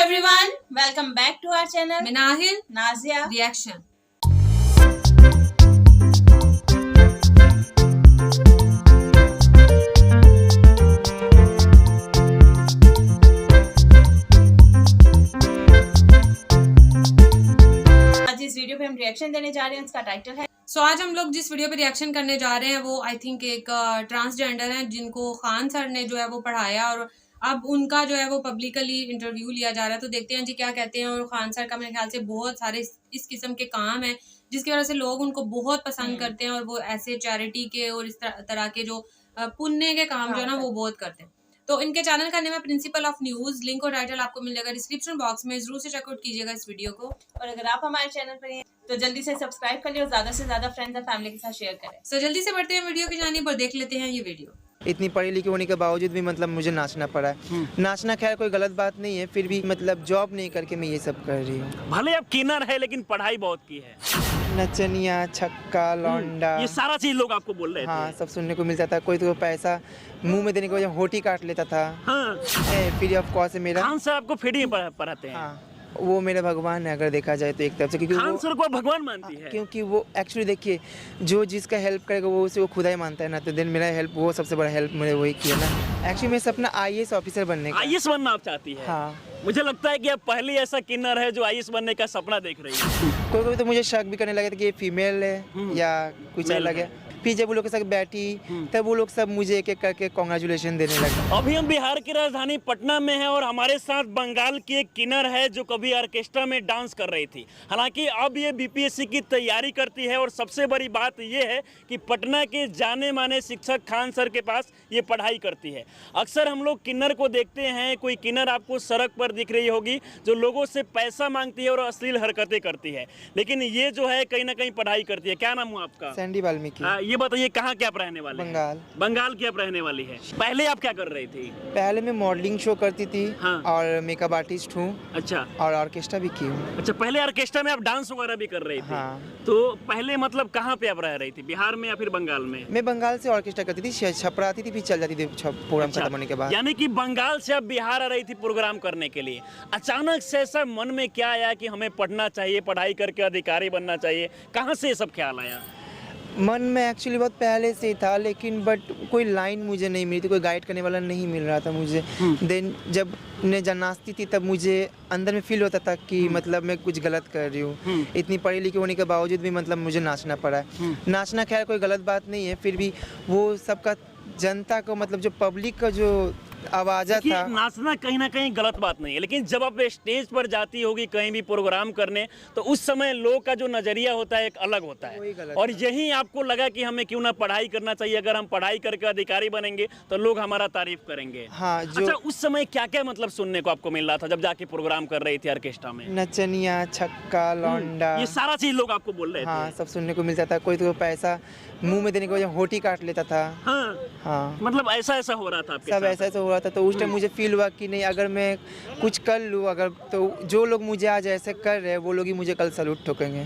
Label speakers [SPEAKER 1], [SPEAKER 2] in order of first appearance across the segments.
[SPEAKER 1] everyone, welcome back to our channel.
[SPEAKER 2] Minahil
[SPEAKER 1] Nazia
[SPEAKER 2] reaction.
[SPEAKER 1] आज इस video पे हम रिएक्शन देने जा रहे हैं। इसका टाइटल है
[SPEAKER 2] आज हम लोग जिस वीडियो पे रिएक्शन करने जा रहे हैं वो आई थिंक एक ट्रांसजेंडर है जिनको खान सर ने जो है वो पढ़ाया और अब उनका जो है वो पब्लिकली इंटरव्यू लिया जा रहा है। तो देखते हैं जी क्या कहते हैं। और खान सर का मेरे ख्याल से बहुत सारे इस किस्म के काम है जिसकी वजह से लोग उनको बहुत पसंद करते हैं और वो ऐसे चैरिटी के और इस तरह के जो पुण्य के काम जो है ना वो बहुत करते हैं। तो इनके चैनल का नाम है प्रिंसिपल ऑफ न्यूज। लिंक और टाइटल आपको मिल जाएगा डिस्क्रिप्शन बॉक्स में, जरूर से चेकआउट कीजिएगा इस वीडियो को।
[SPEAKER 1] और अगर आप हमारे चैनल पर हैं तो जल्दी से सब्सक्राइब कर लियो और ज्यादा से ज्यादा फ्रेंड्स और फैमिली के साथ शेयर करें।
[SPEAKER 2] तो जल्दी से बढ़ते हैं वीडियो की जानिब और देख लेते हैं ये वीडियो।
[SPEAKER 3] इतनी पढ़ी लिखी होने के बावजूद भी मतलब मुझे नाचना पड़ा है। नाचना खैर कोई गलत बात नहीं है, फिर भी मतलब जॉब नहीं करके मैं ये सब कर रही हूँ।
[SPEAKER 4] भले आप किन्नर है लेकिन पढ़ाई बहुत की है।
[SPEAKER 3] नचनिया, छक्का, लौंडा,
[SPEAKER 4] ये सारा चीज लोग आपको बोल रहे थे।
[SPEAKER 3] हाँ, सब सुनने को मिलता था। कोई तो पैसा मुंह में देने के वजह होठी काट लेता था।
[SPEAKER 4] हाँ।
[SPEAKER 3] फ्री ऑफ कॉस्ट से मेरा
[SPEAKER 4] खान सर आपको फ्री में पढ़ाते हैं।
[SPEAKER 3] हाँ, वो मेरा भगवान है अगर देखा जाए तो एक तरफ से, क्योंकि
[SPEAKER 4] खान सर को भगवान मानती है।
[SPEAKER 3] क्योंकि वो एक्चुअली देखिए जो जिसका हेल्प करेगा वो उसे वो खुदा ही मानता है ना। तो दिन मेरा हेल्प, वो सबसे बड़ा हेल्प मुझे वही किया ना। एक्चुअली मेरा सपना IAS ऑफिसर बनने का।
[SPEAKER 4] IAS बनना आप चाहती है?
[SPEAKER 3] हाँ,
[SPEAKER 4] मुझे लगता है कि आप पहली ऐसा किन्नर है जो IAS बनने का सपना देख रही है।
[SPEAKER 3] कोई कोई तो मुझे शक भी करने लगा था कि ये फीमेल है या कुछ अलग है। फिर जब वो लोग के साथ बैठी तब वो लोग सब मुझे एक एक करके कॉन्ग्रेचुलेशन देने लगे।
[SPEAKER 4] अभी हम बिहार की राजधानी पटना में हैं और हमारे साथ बंगाल की एक किन्नर है जो कभी ऑर्केस्ट्रा में डांस कर रही थी। हालांकि अब ये BPSC की तैयारी करती है और सबसे बड़ी बात ये है कि पटना के जाने माने शिक्षक खान सर के पास ये पढ़ाई करती है। अक्सर हम लोग किन्नर को देखते हैं, कोई किन्नर आपको सड़क पर दिख रही होगी जो लोगों से पैसा मांगती है और अश्लील हरकतें करती है, लेकिन ये जो है कहीं ना कहीं पढ़ाई करती है। क्या नाम हुआ आपका?
[SPEAKER 3] सैंडी वाल्मीकि।
[SPEAKER 4] ये बताइए कहाँ के आप रहने वाले हैं?
[SPEAKER 3] बंगाल।
[SPEAKER 4] बंगाल की आप रहने वाली है। पहले आप क्या कर रही थी?
[SPEAKER 3] पहले मैं मॉडलिंग शो करती थी।
[SPEAKER 4] हाँ।
[SPEAKER 3] और मेकअप आर्टिस्ट हूँ।
[SPEAKER 4] अच्छा।
[SPEAKER 3] और ऑर्केस्ट्रा भी की हूँ।
[SPEAKER 4] अच्छा, पहले ऑर्केस्ट्रा में आप डांस वगैरह भी कर रही थी?
[SPEAKER 3] हाँ।
[SPEAKER 4] तो पहले मतलब कहाँ पे आप रह रही थी, बिहार में या फिर बंगाल में?
[SPEAKER 3] मैं बंगाल से ऑर्केस्ट्रा करती थी, छपरा आती थी, फिर चल जाती थी प्रोग्राम खत्म होने के बाद।
[SPEAKER 4] यानी कि बंगाल से आप बिहार आ रही थी प्रोग्राम करने के लिए। अचानक से ऐसा मन में क्या आया कि हमें पढ़ना चाहिए, पढ़ाई करके अधिकारी बनना चाहिए? कहाँ से ये सब ख्याल आया?
[SPEAKER 3] मन में एक्चुअली बहुत पहले से ही था, लेकिन बट कोई लाइन मुझे नहीं मिली थी, कोई गाइड करने वाला नहीं मिल रहा था मुझे। देन जब मैं जब नाचती थी तब मुझे अंदर में फील होता था कि मतलब मैं कुछ गलत कर रही हूँ। इतनी पढ़ी लिखी होने के बावजूद भी मतलब मुझे नाचना पड़ा है। नाचना खैर कोई गलत बात नहीं है, फिर भी वो सबका जनता को मतलब जो पब्लिक का जो आवाज़ा था।
[SPEAKER 4] नाचना कहीं ना कहीं गलत बात नहीं है, लेकिन जब आप स्टेज पर जाती होगी कहीं भी प्रोग्राम करने तो उस समय लोग का जो नजरिया होता है एक अलग होता है। और यही आपको लगा कि हमें क्यों ना पढ़ाई करना चाहिए, अगर हम पढ़ाई करके अधिकारी बनेंगे तो लोग हमारा तारीफ करेंगे।
[SPEAKER 3] हाँ, जो
[SPEAKER 4] अच्छा, उस समय क्या क्या मतलब सुनने को आपको मिल रहा था जब जाके प्रोग्राम कर रही थी ऑर्केस्ट्रा में?
[SPEAKER 3] नचनिया, छक्का, लौंडा,
[SPEAKER 4] ये सारा चीज लोग आपको बोल रहे थे।
[SPEAKER 3] हाँ, सब सुनने को मिलता था। कोई तो पैसा मुंह में देने के वजह होठी काट लेता था। हाँ,
[SPEAKER 4] मतलब ऐसा हो रहा था आपके
[SPEAKER 3] सब
[SPEAKER 4] साथ?
[SPEAKER 3] ऐसा हो रहा था। तो उस टाइम मुझे फील हुआ कि नहीं, अगर मैं कुछ कर लूँ अगर, तो जो लोग मुझे आज ऐसे कर रहे हैं वो लोग ही मुझे कल सैल्यूट ठोकेंगे।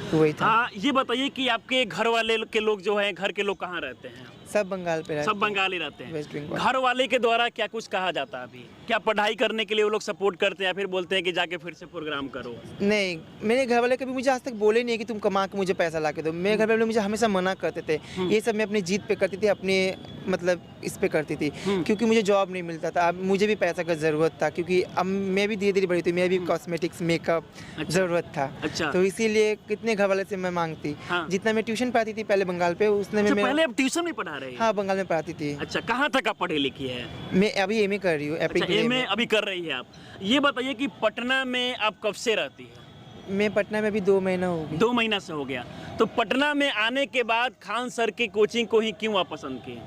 [SPEAKER 3] तो वही था।
[SPEAKER 4] ये बताइए कि आपके घर वाले के लोग जो हैं, घर के लोग कहाँ रहते हैं?
[SPEAKER 3] सब बंगाल पे रहते
[SPEAKER 4] सब बंगाली रहते हैं।
[SPEAKER 3] वेस्ट बंगाल।
[SPEAKER 4] घर वाले के द्वारा क्या कुछ कहा जाता है अभी? क्या पढ़ाई करने के लिए वो लोग सपोर्ट करते हैं या फिर बोलते हैं कि जाके फिर से प्रोग्राम करो?
[SPEAKER 3] नहीं, मेरे घर वाले कभी मुझे आज तक बोले नहीं कि तुम कमा के मुझे पैसा ला के दो। मेरे घर वाले मुझे हमेशा मना करते थे। ये सब मैं अपनी जीत पे करती थी, अपने मतलब इस पे करती थी, क्योंकि मुझे जॉब नहीं मिलता था। अब मुझे भी पैसा का ज़रूरत था, क्योंकि अब मैं भी धीरे धीरे बढ़ी थी, मैं भी कॉस्मेटिक्स मेकअप ज़रूरत था।
[SPEAKER 4] अच्छा।
[SPEAKER 3] तो इसीलिए कितने घर वाले से मैं मांगती। जितना मैं ट्यूशन पढ़ाती थी पहले बंगाल पे, उसने में
[SPEAKER 4] पहले आप ट्यूशन में पढ़ा रहे हैं?
[SPEAKER 3] हाँ, बंगाल में पढ़ाती थी।
[SPEAKER 4] अच्छा, कहाँ तक आप पढ़ी लिखी है?
[SPEAKER 3] मैं अभी MA कर रही हूँ।
[SPEAKER 4] MA अभी कर रही है आप। ये बताइए कि पटना में आप कब से रहती है?
[SPEAKER 3] मैं पटना में अभी 2 महीना हो गया।
[SPEAKER 4] 2 महीना से हो गया। तो पटना में आने के बाद खान सर की कोचिंग को ही क्यों आप पसंद की?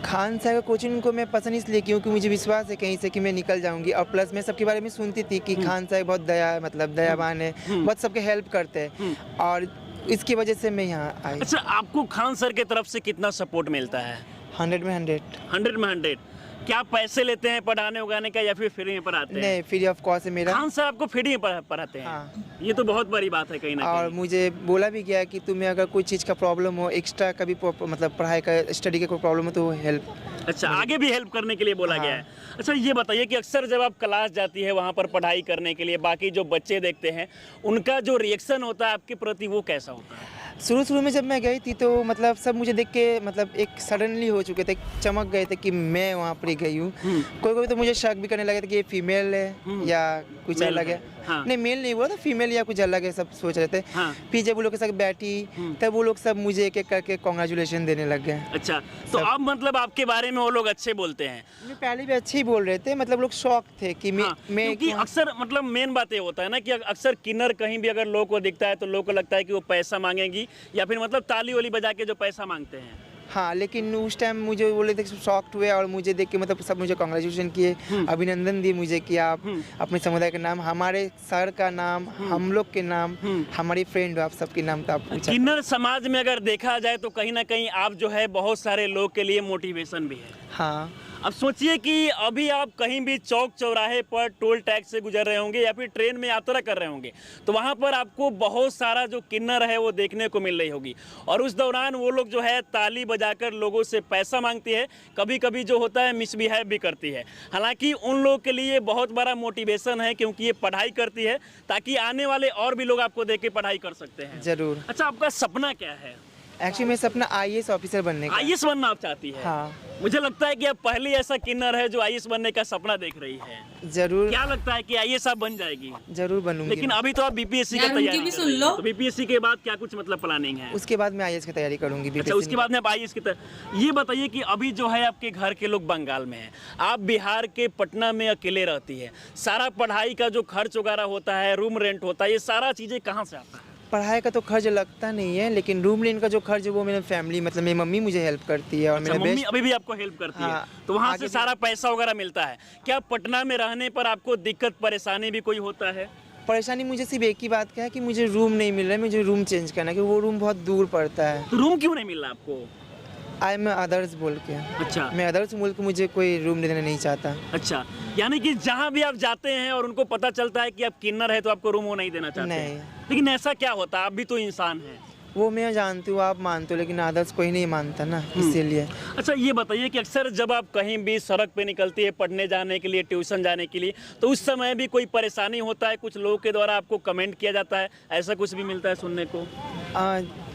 [SPEAKER 3] खान सर का कोचिंग को मैं पसंद इसलिए क्योंकि मुझे विश्वास है कहीं से कि मैं निकल जाऊंगी। और प्लस मैं सबके बारे में सुनती थी कि खान सर बहुत दयावान है, बहुत सबके हेल्प करते हैं, और इसकी वजह से मैं यहाँ आई।
[SPEAKER 4] अच्छा, आपको खान सर के तरफ से कितना सपोर्ट मिलता है?
[SPEAKER 3] 100 में 100।
[SPEAKER 4] 100 में 100। क्या पैसे लेते हैं पढ़ाने उगाने का या फिर फ्री में पढ़ाते हैं?
[SPEAKER 3] नहीं, फ्री ऑफ कॉस्ट है मेरा।
[SPEAKER 4] खान सर आपको फ्री में पढ़ाते हैं?
[SPEAKER 3] हाँ।
[SPEAKER 4] ये तो बहुत बड़ी बात है कहीं ना
[SPEAKER 3] और
[SPEAKER 4] कहीं।
[SPEAKER 3] मुझे बोला भी गया है कि तुम्हें अगर कोई चीज़ का प्रॉब्लम हो, एक्स्ट्रा कभी मतलब पढ़ाई का स्टडी का कोई प्रॉब्लम हो तो हेल्प।
[SPEAKER 4] अच्छा, आगे भी हेल्प करने के लिए बोला गया है। अच्छा, ये बताइए कि अक्सर जब आप क्लास जाती है वहाँ पर पढ़ाई करने के लिए, बाकी जो बच्चे देखते हैं उनका जो रिएक्शन होता है आपके प्रति वो कैसा होता है?
[SPEAKER 3] शुरू में जब मैं गई थी तो मतलब सब मुझे देख के मतलब एक सडनली हो चुके थे, चमक गए थे कि मैं वहाँ पर ही गई हूँ। कोई तो मुझे शक भी करने लगे थे कि ये फीमेल है या कुछ
[SPEAKER 4] मेल
[SPEAKER 3] अलग है।
[SPEAKER 4] हाँ।
[SPEAKER 3] नहीं, मेल नहीं हुआ था, फीमेल या कुछ अलग है, सब सोच रहे थे।
[SPEAKER 4] हाँ।
[SPEAKER 3] फिर जब वो लोग के साथ बैठी तब वो लोग सब मुझे एक एक करके कॉन्ग्रेचुलेशन देने लग गए।
[SPEAKER 4] अच्छा, तो अब मतलब आपके बारे में वो लोग अच्छे बोलते हैं?
[SPEAKER 3] मैं पहले भी अच्छे ही बोल रहे थे, मतलब लोग शौक थे कि मैं
[SPEAKER 4] हाँ, क्योंकि अक्सर मतलब मेन बात ये होता है ना कि अक्सर किन्नर कहीं भी अगर लोगों को दिखता है तो लोगों को लगता है कि वो पैसा मांगेगी या फिर मतलब ताली वाली बजा के जो पैसा मांगते हैं।
[SPEAKER 3] हाँ, लेकिन उस टाइम मुझे बोले थे, शॉक्ड हुए और मुझे देख के मतलब सब मुझे कॉन्ग्रेचुलेशन किए, अभिनंदन दिए मुझे कि आप अपने समुदाय का नाम, हमारे सर का नाम, हम लोग के नाम, हमारी फ्रेंड हो, आप सबके नाम तो आप पूछा।
[SPEAKER 4] किन्नर समाज में अगर देखा जाए तो कहीं ना कहीं आप जो है बहुत सारे लोग के लिए मोटिवेशन भी है।
[SPEAKER 3] हाँ।
[SPEAKER 4] अब सोचिए कि अभी आप कहीं भी चौक चौराहे पर टोल टैक्स से गुजर रहे होंगे या फिर ट्रेन में यात्रा कर रहे होंगे तो वहाँ पर आपको बहुत सारा जो किन्नर है वो देखने को मिल रही होगी और उस दौरान वो लोग जो है ताली बजाकर लोगों से पैसा मांगती है, कभी कभी जो होता है मिसबिहेव भी करती है। हालांकि उन लोगों के लिए बहुत बड़ा मोटिवेशन है क्योंकि ये पढ़ाई करती है ताकि आने वाले और भी लोग आपको देख के पढ़ाई कर सकते हैं।
[SPEAKER 3] जरूर।
[SPEAKER 4] अच्छा, आपका सपना क्या है?
[SPEAKER 3] एक्चुअली मेरा सपना IAS ऑफिसर बनने का।
[SPEAKER 4] IAS बनना आप चाहती है?
[SPEAKER 3] हाँ।
[SPEAKER 4] मुझे लगता है कि अब पहली ऐसा किन्नर है जो IAS बनने का सपना देख रही है।
[SPEAKER 3] जरूर।
[SPEAKER 4] क्या लगता है कि IAS आप बन जाएगी?
[SPEAKER 3] जरूर बनूंगी।
[SPEAKER 4] लेकिन अभी तो आप BPSC का
[SPEAKER 2] यार,
[SPEAKER 4] तैयारी
[SPEAKER 2] उनकी भी
[SPEAKER 4] कर
[SPEAKER 2] सुन
[SPEAKER 4] रही हैं।
[SPEAKER 2] लो।
[SPEAKER 4] तो BPSC के बाद क्या कुछ मतलब प्लानिंग है?
[SPEAKER 3] उसके बाद मैं IAS की तैयारी करूंगी।
[SPEAKER 4] अच्छा, उसके बाद में आप IAS की ये बताइए कि अभी जो है आपके घर के लोग बंगाल में हैं, आप बिहार के पटना में अकेले रहती है, सारा पढ़ाई का जो खर्च वगैरह होता है, रूम रेंट होता है, ये सारा चीजें कहाँ से आता है?
[SPEAKER 3] पढ़ाई का तो खर्च लगता नहीं है, लेकिन रूम रेंट का जो खर्च है वो मेरे फैमिली मतलब मेरी मम्मी मुझे हेल्प करती है और
[SPEAKER 4] अच्छा,
[SPEAKER 3] मेरा
[SPEAKER 4] मम्मी
[SPEAKER 3] बेस्ट।
[SPEAKER 4] अभी भी आपको हेल्प करती है?
[SPEAKER 3] हाँ,
[SPEAKER 4] तो वहाँ
[SPEAKER 3] आगे
[SPEAKER 4] से
[SPEAKER 3] भी-
[SPEAKER 4] सारा पैसा वगैरह मिलता है। क्या पटना में रहने पर आपको दिक्कत परेशानी भी कोई होता है?
[SPEAKER 3] परेशानी मुझे सिर्फ एक ही बात का है कि मुझे रूम नहीं मिल रहा है, मुझे रूम चेंज करना है क्योंकि वो रूम बहुत दूर पड़ता है।
[SPEAKER 4] तो रूम क्यों नहीं मिल रहा आपको?
[SPEAKER 3] आई एम अदर्स बोल के।
[SPEAKER 4] अच्छा।
[SPEAKER 3] मैं अदर्स मुल्क मुझे कोई रूम देना नहीं चाहता।
[SPEAKER 4] अच्छा, यानी कि जहाँ भी आप जाते हैं और उनको पता चलता है कि आप किन्नर है तो आपको रूम वो नहीं देना चाहते
[SPEAKER 3] नहीं।
[SPEAKER 4] हैं। लेकिन ऐसा क्या होता है? आप भी तो इंसान हैं।
[SPEAKER 3] वो मैं जानती हूँ, आप मानते हो, लेकिन अदर्स कोई नहीं मानता ना, इसीलिए।
[SPEAKER 4] अच्छा, ये बताइए कि अक्सर जब आप कहीं भी सड़क पे निकलती है पढ़ने जाने के लिए, ट्यूशन जाने के लिए, तो उस समय भी कोई परेशानी होता है? कुछ लोगों के द्वारा आपको कमेंट किया जाता है, ऐसा कुछ भी मिलता है सुनने को?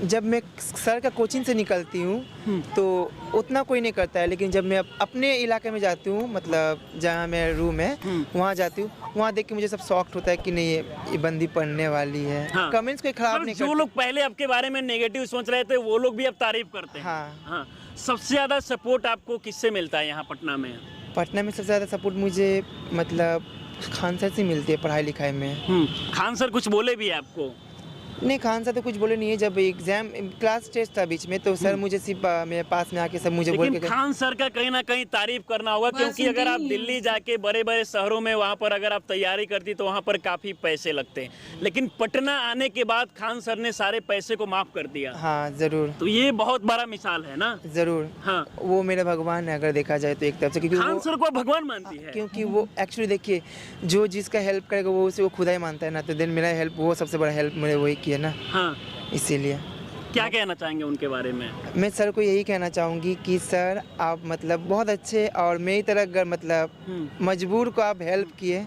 [SPEAKER 3] जब मैं सर का कोचिंग से निकलती हूँ तो उतना कोई नहीं करता है, लेकिन जब मैं अपने इलाके में जाती हूँ, मतलब जहाँ मेरा रूम है वहाँ जाती हूँ, वहाँ देख के मुझे सब शॉक्ड होता है कि नहीं ये बंदी पढ़ने वाली है।
[SPEAKER 4] हाँ।
[SPEAKER 3] कमेंट्स कोई खराब
[SPEAKER 4] पर
[SPEAKER 3] नहीं
[SPEAKER 4] जो
[SPEAKER 3] करते।
[SPEAKER 4] लोग पहले आपके बारे में नेगेटिव सोच रहे थे वो लोग भी अब तारीफ करते हैं।
[SPEAKER 3] हाँ।
[SPEAKER 4] हाँ। सबसे ज्यादा सपोर्ट आपको किससे मिलता है यहाँ पटना में?
[SPEAKER 3] पटना में सबसे ज़्यादा सपोर्ट मुझे मतलब खान सर से मिलती है पढ़ाई लिखाई में।
[SPEAKER 4] खान सर कुछ बोले भी है आपको?
[SPEAKER 3] नहीं, खान सर तो कुछ बोले नहीं है। जब एग्जाम क्लास टेस्ट था बीच में तो सर मुझे सिर्फ मेरे पास में आके सब मुझे बोल
[SPEAKER 4] लेकिन
[SPEAKER 3] के
[SPEAKER 4] खान सर का कहीं ना कहीं तारीफ करना होगा
[SPEAKER 2] बस
[SPEAKER 4] क्योंकि अगर आप
[SPEAKER 2] नहीं।
[SPEAKER 4] दिल्ली जाके बड़े बड़े शहरों में वहाँ पर अगर आप तैयारी करती तो वहाँ पर काफ़ी पैसे लगते हैं, लेकिन पटना आने के बाद खान सर ने सारे पैसे को माफ़ कर दिया।
[SPEAKER 3] हाँ ज़रूर।
[SPEAKER 4] तो ये बहुत बड़ा मिसाल है ना?
[SPEAKER 3] ज़रूर।
[SPEAKER 4] हाँ।
[SPEAKER 3] वो मेरे भगवान है अगर देखा जाए तो एक तरफ से, क्योंकि
[SPEAKER 4] खान
[SPEAKER 3] वो
[SPEAKER 4] सर को आप भगवान मानती है?
[SPEAKER 3] क्योंकि वो एक्चुअली देखिए, जो जिसका हेल्प करेगा वो उसे वो खुदा ही मानता है ना, तो देन मेरा हेल्प वो सबसे बड़ा हेल्प मैंने वही किया ना,
[SPEAKER 4] हाँ।
[SPEAKER 3] इसीलिए।
[SPEAKER 4] क्या कहना चाहेंगे उनके बारे में?
[SPEAKER 3] मैं सर को यही कहना चाहूँगी कि सर आप मतलब बहुत अच्छे और मेरी तरह अगर मतलब मजबूर को आप हेल्प किए।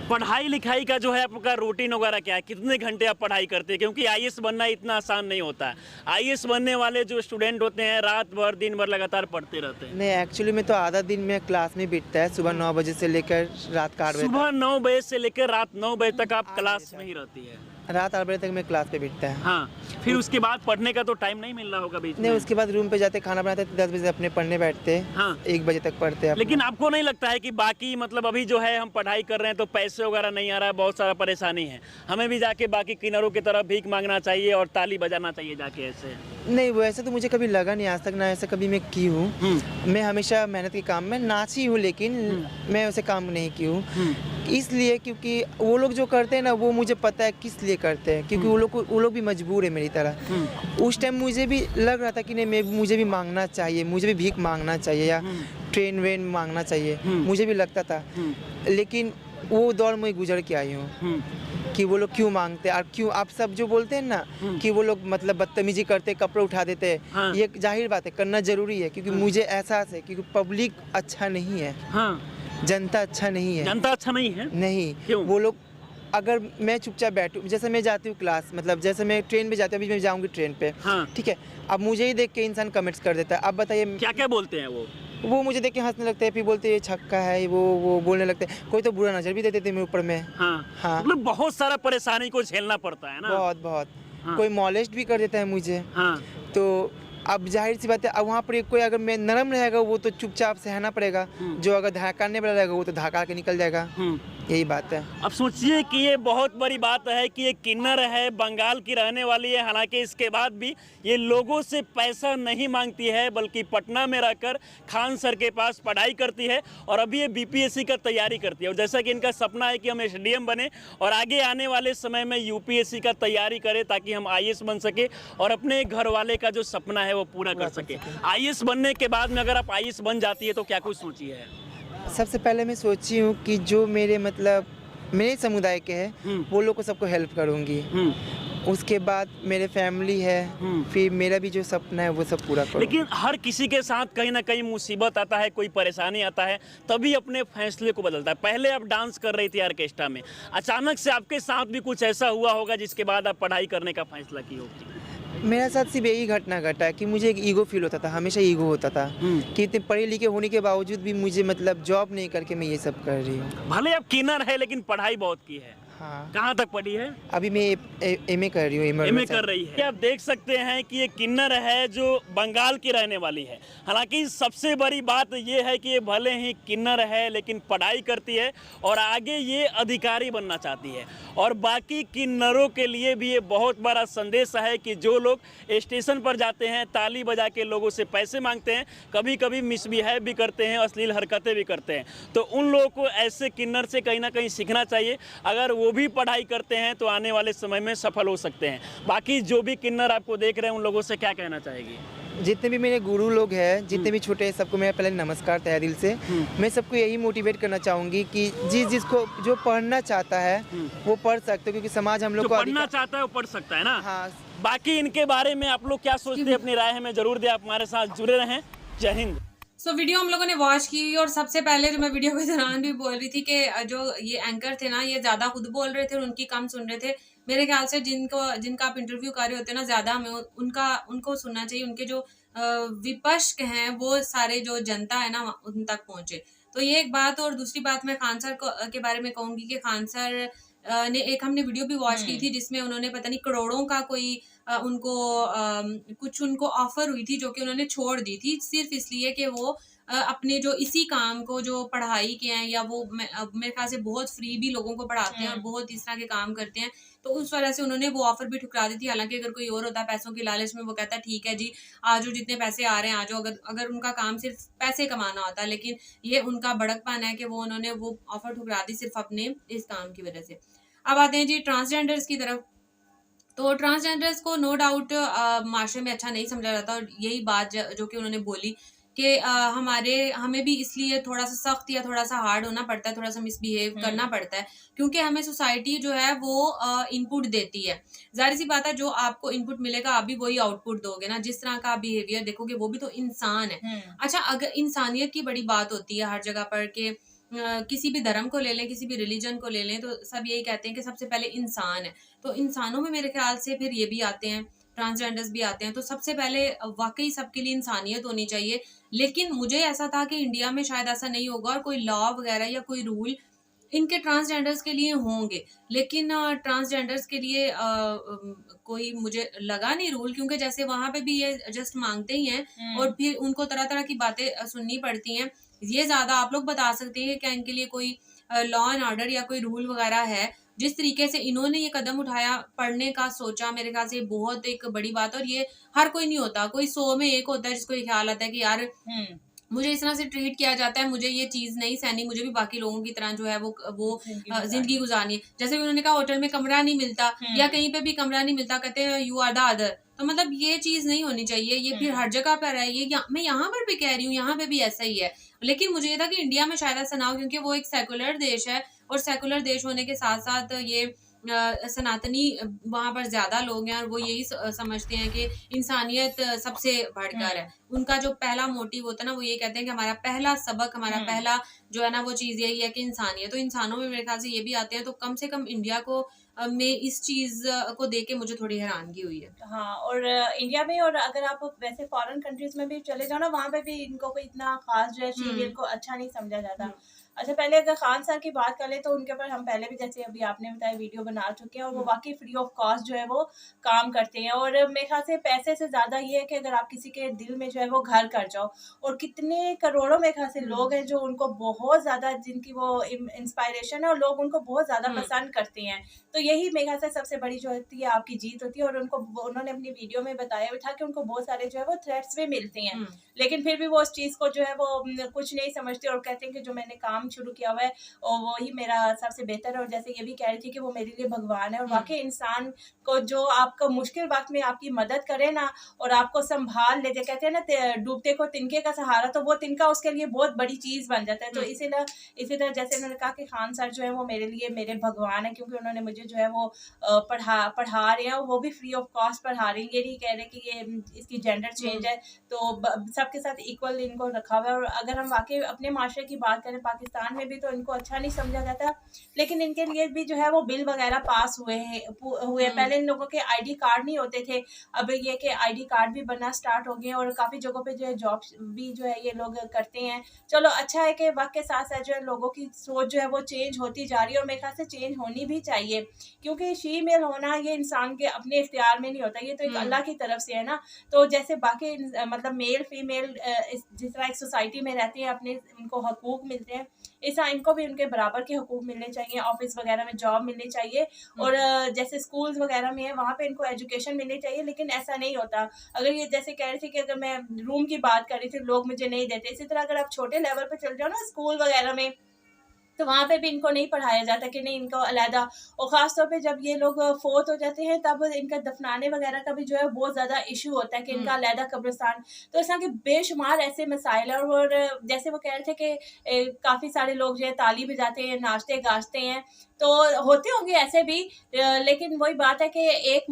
[SPEAKER 4] पढ़ाई लिखाई का जो है आपका रूटीन वगैरह क्या है? कितने घंटे आप पढ़ाई करते हैं? क्योंकि IAS बनना इतना आसान नहीं होता है। IAS बनने वाले जो स्टूडेंट होते हैं रात भर दिन भर लगातार पढ़ते रहते हैं।
[SPEAKER 3] नहीं, एक्चुअली में तो आधा दिन में क्लास में बीतता है, सुबह 9 बजे से लेकर रात का 8 बजे
[SPEAKER 4] सुबह 9 बजे से लेकर रात 9 बजे तक आप क्लास में ही रहती है?
[SPEAKER 3] रात 8 बजे तक मैं क्लास पे बीतता है।
[SPEAKER 4] हाँ। फिर उसके बाद पढ़ने का तो टाइम नहीं मिल रहा होगा बीच
[SPEAKER 3] नहीं,
[SPEAKER 4] में?
[SPEAKER 3] उसके बाद रूम पे जाते खाना बनाते 10 बजे अपने पढ़ने बैठते।
[SPEAKER 4] हाँ।
[SPEAKER 3] 1 बजे तक पढ़ते हैं।
[SPEAKER 4] लेकिन आपको नहीं लगता है कि बाकी मतलब अभी जो है हम पढ़ाई कर रहे हैं तो पैसे वगैरह नहीं आ रहा है, बहुत सारा परेशानी है, हमें भी जाके बाकी किन्नरों की तरफ भीख मांगना चाहिए और ताली बजाना चाहिए जाके ऐसे?
[SPEAKER 3] नहीं, वैसे तो मुझे कभी लगा नहीं आज तक, ना ऐसा कभी मैं की हूँ। मैं हमेशा मेहनत के काम में नाची हूँ, लेकिन मैं वैसे काम नहीं की हूँ। इसलिए क्योंकि वो लोग जो करते हैं ना, वो मुझे पता है किस लिए करते हैं, क्योंकि वो लोग भी मजबूर है मेरी तरह। उस टाइम मुझे भी लग रहा था कि नहीं, मुझे भी मांगना चाहिए, मुझे भी भीख मांगना चाहिए या ट्रेन वेन मांगना चाहिए, मुझे भी लगता था। लेकिन वो दौर में गुजर के आई हूँ कि वो लोग क्यों मांगते हैं और क्यों आप सब जो बोलते हैं ना कि वो लोग मतलब बदतमीजी करते, कपड़े उठा देते हैं।
[SPEAKER 4] हाँ।
[SPEAKER 3] ये जाहिर बात है, करना जरूरी है, क्योंकि मुझे एहसास है क्योंकि पब्लिक अच्छा नहीं है, जनता अच्छा नहीं है।
[SPEAKER 4] जनता अच्छा नहीं है?
[SPEAKER 3] नहीं,
[SPEAKER 4] क्यों?
[SPEAKER 3] वो लोग, अगर मैं चुपचाप बैठूं, जैसे मैं जाती हूँ क्लास, मतलब जैसे मैं ट्रेन पे जाती हूँ, अभी मैं जाऊँगी ट्रेन पे, ठीक है, अब मुझे ही देख के इंसान कमेंट्स कर देता है। अब बताइए
[SPEAKER 4] क्या क्या बोलते हैं
[SPEAKER 3] वो मुझे देख के हंसने लगते हैं, फिर बोलते हैं ये छक्का है, वो बोलने लगते हैं। कोई तो बुरा नजर भी देते थे मेरे ऊपर में। हाँ।
[SPEAKER 4] मतलब बहुत सारा परेशानी को झेलना पड़ता है ना।
[SPEAKER 3] बहुत कोई मॉलेस्ट भी कर देता है मुझे। तो अब जाहिर सी बात है, अब वहाँ पर कोई अगर मैं नरम रहेगा, वो तो चुपचाप सहना पड़ेगा। जो अगर धड़काने वाला रहेगा, वो तो धड़का के निकल जाएगा। यही बात है।
[SPEAKER 4] अब सोचिए कि ये बहुत बड़ी बात है कि ये किन्नर है, बंगाल की रहने वाली है, हालांकि इसके बाद भी ये लोगों से पैसा नहीं मांगती है, बल्कि पटना में रहकर खान सर के पास पढ़ाई करती है और अभी ये बीपीएससी का तैयारी करती है। और जैसा कि इनका सपना है कि हम एसडीएम बने और आगे आने वाले समय में यूपीएससी का तैयारी करें ताकि हम आईएएस बन सके और अपने घर वाले का जो सपना है वो पूरा कर सके। आईएएस बनने के बाद में अगर आप आईएएस बन जाती है तो क्या कुछ सोची है?
[SPEAKER 3] सबसे पहले मैं सोची हूँ कि जो मेरे मतलब मेरे समुदाय के हैं, वो लोग को सबको हेल्प करूँगी। उसके बाद मेरे फैमिली है, फिर मेरा भी जो सपना है वो सब पूरा करूँ।
[SPEAKER 4] लेकिन हर किसी के साथ कहीं ना कहीं मुसीबत आता है, कोई परेशानी आता है, तभी अपने फैसले को बदलता है। पहले आप डांस कर रही थी ऑर्केस्ट्रा में, अचानक से आपके साथ भी कुछ ऐसा हुआ होगा जिसके बाद आप पढ़ाई करने का फैसला की होगी।
[SPEAKER 3] मेरा साथ सिर्फ यही घटना घटा कि मुझे एक ईगो फील होता था, हमेशा ईगो होता था कि इतने पढ़े लिखे होने के बावजूद भी मुझे मतलब जॉब नहीं करके मैं ये सब कर रही हूँ।
[SPEAKER 4] भले आप किन्नर है लेकिन पढ़ाई बहुत की है।
[SPEAKER 3] हाँ।
[SPEAKER 4] कहाँ तक पढ़ी है?
[SPEAKER 3] अभी मैं एमए कर रही हूँ।
[SPEAKER 4] एमए कर रही है। आप देख सकते हैं कि ये किन्नर है जो बंगाल की रहने वाली है। हालांकि सबसे बड़ी बात ये है कि ये भले ही किन्नर है लेकिन पढ़ाई करती है और आगे ये अधिकारी बनना चाहती है। और बाकी किन्नरों के लिए भी ये बहुत बड़ा संदेश है कि जो लोग स्टेशन पर जाते हैं, ताली बजा के लोगों से पैसे मांगते हैं, कभी कभी मिसबिहेव भी करते हैं, अश्लील हरकतें भी करते हैं, तो उन लोगों को ऐसे किन्नर से कहीं ना कहीं सीखना चाहिए। अगर वो भी पढ़ाई करते हैं तो आने वाले समय में सफल हो सकते हैं। बाकी जो भी किन्नर आपको देख रहे हैं उन लोगों से क्या कहना चाहेगी?
[SPEAKER 3] जितने भी मेरे गुरु लोग हैं, जितने भी छोटे, सबको मेरा पहले नमस्कार तहे दिल से। मैं सबको यही मोटिवेट करना चाहूँगी कि जिसको जो पढ़ना चाहता है वो पढ़ सकते हो, क्योंकि समाज हम लोग को
[SPEAKER 4] पढ़ना चाहता है वो पढ़ सकता है ना।
[SPEAKER 3] हाँ।
[SPEAKER 4] बाकी इनके बारे में आप लोग क्या सोचते हैं, अपनी राय हमें जरूर दें। आप हमारे साथ जुड़े रहें। जय हिंद।
[SPEAKER 2] वीडियो हम लोगों ने वॉच की और सबसे पहले जो मैं वीडियो के दौरान भी बोल रही थी कि जो ये एंकर थे ना, ये ज्यादा खुद बोल रहे थे और उनकी कम सुन रहे थे। मेरे ख्याल से जिनका आप इंटरव्यू कर रहे होते हैं ना, ज्यादा हमें उनको सुनना चाहिए। उनके जो विपक्ष हैं वो सारे जो जनता है ना उन तक पहुंचे। तो ये एक बात। और दूसरी बात मैं खान सर के बारे में कहूंगी कि खान सर ने एक हमने वीडियो भी वॉच की थी जिसमें उन्होंने पता नहीं करोड़ों का कोई कुछ उनको ऑफर हुई थी जो कि उन्होंने छोड़ दी थी सिर्फ इसलिए कि वो अपने जो इसी काम को जो पढ़ाई के हैं या वो मेरे ख्याल से बहुत फ्री भी लोगों को पढ़ाते हैं और बहुत इस तरह के काम करते हैं, तो उस वजह से उन्होंने वो ऑफर भी ठुकरा दी थी। हालांकि अगर कोई और होता पैसों की लालच में, वो कहता ठीक है जी आ जाओ, जितने पैसे आ रहे हैं आ जाओ, अगर उनका काम सिर्फ पैसे कमाना होता। लेकिन ये उनका बड़कपन है कि वो उन्होंने वो ऑफर ठुकरा दी सिर्फ अपने इस काम की वजह से। अब आते हैं जी ट्रांसजेंडर्स की तरफ। तो ट्रांसजेंडर्स को नो डाउट माशरे में अच्छा नहीं समझा जाता और यही बात जो कि उन्होंने बोली कि हमें भी इसलिए थोड़ा सा सख्त या थोड़ा सा हार्ड होना पड़ता है, थोड़ा सा मिसबिहेव करना पड़ता है, क्योंकि हमें सोसाइटी जो है वो इनपुट देती है। जाहिर सी बात है जो आपको इनपुट मिलेगा आप भी वही आउटपुट दोगे ना। जिस तरह का आप बिहेवियर देखोगे वो भी तो इंसान है। अच्छा, अगर इंसानियत की बड़ी बात होती है हर जगह पर कि किसी भी धर्म को ले लें, किसी भी रिलीजन को ले लें, तो सब यही कहते हैं कि सबसे पहले इंसान है। तो इंसानों में मेरे ख्याल से फिर ये भी आते हैं, ट्रांसजेंडर्स भी आते हैं। तो सबसे पहले वाकई सबके लिए इंसानियत होनी चाहिए। लेकिन मुझे ऐसा था कि इंडिया में शायद ऐसा नहीं होगा और कोई लॉ वगैरह या कोई रूल इनके ट्रांसजेंडर्स के लिए होंगे, लेकिन ट्रांसजेंडर्स के लिए कोई मुझे लगा नहीं रूल, क्योंकि जैसे वहां पे भी ये जस्ट मांगते ही हैं और फिर उनको तरह तरह की बातें सुननी पड़ती हैं। ये ज्यादा आप लोग बता सकते हैं कि क्या इनके लिए कोई लॉ एंड ऑर्डर या कोई रूल वगैरह है। जिस तरीके से इन्होंने ये कदम उठाया, पढ़ने का सोचा, मेरे ख्याल से बहुत एक बड़ी बात है। और ये हर कोई नहीं होता, कोई 100 में 1 होता है जिसको ये ख्याल आता है कि यार मुझे इस तरह से ट्रीट किया जाता है, मुझे ये चीज़ नहीं सहनी, मुझे भी बाकी लोगों की तरह जो है वो जिंदगी गुजारनी है। जैसे उन्होंने कहा होटल में कमरा नहीं मिलता या कहीं पे भी कमरा नहीं मिलता, कहते हैं यू आर द अदर। तो मतलब ये चीज़ नहीं होनी चाहिए, ये फिर हर जगह पर है। ये मैं यहाँ पर भी कह रही हूँ, यहाँ पे भी ऐसा ही है। लेकिन मुझे ये था कि इंडिया में शायद ऐसा ना हो, क्योंकि वो एक सेकुलर देश है और सेकुलर देश होने के साथ साथ ये सनातनी वहाँ पर ज्यादा लोग हैं और वो यही समझते हैं कि इंसानियत सबसे बढ़कर है। उनका जो पहला मोटिव होता है ना, वो ये कहते हैं कि हमारा पहला सबक, हमारा पहला जो है ना वो चीज़ यही है कि इंसानियत। तो इंसानों में मेरे ख्याल से ये भी आते हैं। तो कम से कम इंडिया को में इस चीज को देख के मुझे थोड़ी हैरानगी हुई है।
[SPEAKER 1] हाँ, और इंडिया में, और अगर आप वैसे फॉरेन कंट्रीज में भी चले जाओ ना, वहाँ पे भी इनको कोई इतना खास जो है फीमेल को अच्छा नहीं समझा जाता। अच्छा, पहले अगर खान सर की बात कर ले तो उनके ऊपर हम पहले भी, जैसे अभी आपने बताया, वीडियो बना चुके हैं और वो वाकई फ्री ऑफ कॉस्ट जो है वो काम करते हैं। और मेरे ख्याल से पैसे से ज़्यादा ये है कि अगर आप किसी के दिल में जो है वो घर कर जाओ, और कितने करोड़ों मेरे ख्याल से लोग हैं जो उनको बहुत ज़्यादा, जिनकी वो इंस्पायरेशन है और लोग उनको बहुत ज़्यादा पसंद करते हैं। तो यही मेरे ख्याल से सबसे बड़ी जो होती है आपकी जीत होती है। और उन्होंने अपनी वीडियो में बताया भी था कि उनको बहुत सारे जो है वो थ्रेट्स भी मिलते हैं, लेकिन फिर भी वो उस चीज़ को जो है वो कुछ नहीं समझते और कहते हैं कि जो मैंने काम शुरू किया हुआ है और वही मेरा सबसे बेहतर है। और जैसे ये भी कह रही थी कि वो मेरे लिए भगवान है। और वाकई इंसान को जो आपको मुश्किल वक्त में आपकी मदद करे ना और आपको संभाल ले, कहते हैं ना डूबते को तिनके का सहारा, तो वो तिनका उसके लिए बहुत बड़ी चीज़ बन जाता है। तो इसी तरह जैसे उन्होंने कहा कि खान सर जो है वो मेरे लिए मेरे भगवान है, क्योंकि उन्होंने मुझे जो है वो पढ़ा रहे हैं, वो भी फ्री ऑफ कॉस्ट पढ़ा रही हैं। ये नहीं कह रहे कि ये इसकी जेंडर चेंज है, तो सबके साथ इक्वल इनको रखा हुआ है। और अगर हम वाकई अपने माशरे की बात करें, पाकिस्तान में भी तो इनको अच्छा नहीं समझा जाता, लेकिन इनके लिए भी जो है वो बिल वगैरह पास हुए पहले इन लोगों के आईडी कार्ड नहीं होते थे, अब ये कि आईडी कार्ड भी बनना स्टार्ट हो गए और काफ़ी जगहों पे जो है जॉब भी जो है ये लोग करते हैं। चलो अच्छा है कि वक्त के साथ साथ जो है लोगों की सोच जो है वो चेंज होती जा रही है, और मेरे ख्याल से चेंज होनी भी चाहिए, क्योंकि फीमेल होना ये इंसान के अपने इख्तियार में नहीं होता, ये तो एक अल्लाह की तरफ से है ना। तो जैसे बाकी मतलब मेल फीमेल जिस तरह एक सोसाइटी में रहते हैं, अपने उनको हकूक मिलते हैं, ऐसा इनको भी उनके बराबर के हकूक मिलने चाहिए। ऑफिस वगैरह में जॉब मिलनी चाहिए, और जैसे स्कूल्स वगैरह में है वहाँ पे इनको एजुकेशन मिलनी चाहिए। लेकिन ऐसा नहीं होता। अगर ये जैसे कह रही थी कि अगर मैं रूम की बात कर रही थी, लोग मुझे नहीं देते, इसी तरह अगर आप छोटे लेवल पे चल जाओ ना स्कूल वगैरह में, तो वहाँ पे भी इनको नहीं पढ़ाया जाता कि नहीं, इनको अलहदा। और ख़ास तौर पे जब ये लोग फोत हो जाते हैं तब इनका दफनाने वगैरह का भी जो है बहुत ज़्यादा इशू होता है कि इनका अलहदा कब्रिस्तान। तो इस तरह के बेशुमार ऐसे मसाइल हैं। और जैसे वो कह रहे थे कि काफ़ी सारे लोग जो है ताली बजाते हैं, नाचते गाजते हैं, तो होते होंगे ऐसे भी, लेकिन वही बात है कि एक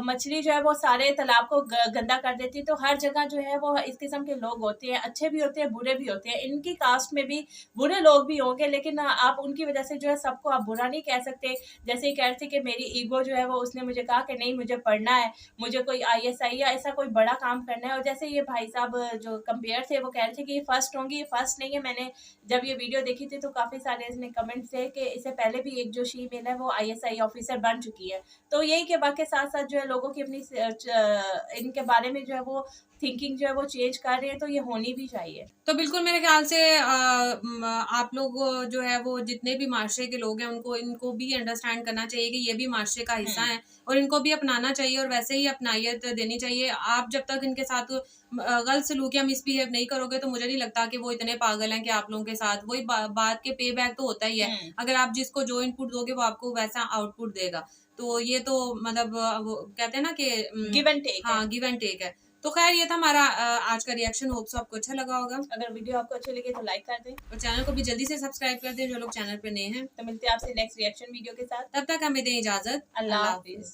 [SPEAKER 1] मछली जो है वो सारे तालाब को गंदा कर देती है। तो हर जगह जो है वो इस किस्म के लोग होते हैं, अच्छे भी होते हैं, बुरे भी होते हैं। इनकी कास्ट में भी बुरे लोग भी होंगे, लेकिन आप उनकी वजह से जो है सबको आप बुरा नहीं कह सकते। जैसे ही कह रहे थे कि मेरी ईगो जो है वो, उसने मुझे कहा कि नहीं मुझे पढ़ना है, मुझे कोई ISI या ऐसा कोई बड़ा काम करना है। और जैसे ये भाई साहब जो कंपेयर थे वो कह रहे थे कि ये फर्स्ट होंगी, ये फर्स्ट नहीं है। मैंने जब ये वीडियो देखी थी तो काफ़ी सारे इसमें कमेंट्स थे कि इससे पहले भी एक जो शीमेल है वो ISI ऑफिसर बन चुकी है। तो यही के बाकी साथ साथ जो है लोगों की अपनी इनके बारे में जो है वो थिंकिंग जो है वो चेंज कर रहे हैं, तो ये होनी भी चाहिए।
[SPEAKER 2] तो बिल्कुल मेरे ख्याल से आप लोग जो है वो जितने भी माशरे के लोग हैं इनको भी अंडरस्टैंड करना चाहिए कि ये भी माशरे का हिस्सा है और इनको भी अपनाना चाहिए और वैसे ही अपनायत देनी चाहिए। आप जब तक इनके साथ गलत सलूक या मिसबिहेव नहीं करोगे तो मुझे नहीं लगता कि वो इतने पागल हैं कि आप लोगों के साथ वही बात के पे बैक तो होता ही है। अगर आप जिसको जो इनपुट दोगे वो आपको वैसा आउटपुट देगा। तो ये तो मतलब वो कहते हैं ना कि
[SPEAKER 1] गिव एंड टेक।
[SPEAKER 2] हाँ, गिव एंड टेक है। तो खैर ये था हमारा आज का रिएक्शन। होप सो आपको अच्छा लगा होगा।
[SPEAKER 1] अगर वीडियो आपको अच्छी लगे तो लाइक कर दें
[SPEAKER 2] और चैनल को भी जल्दी से सब्सक्राइब कर दें जो लोग चैनल पे नए हैं।
[SPEAKER 1] तो मिलते हैं आपसे नेक्स्ट रिएक्शन वीडियो के साथ।
[SPEAKER 2] तब तक हमें दें इजाजत।
[SPEAKER 1] अल्लाह हाफिज।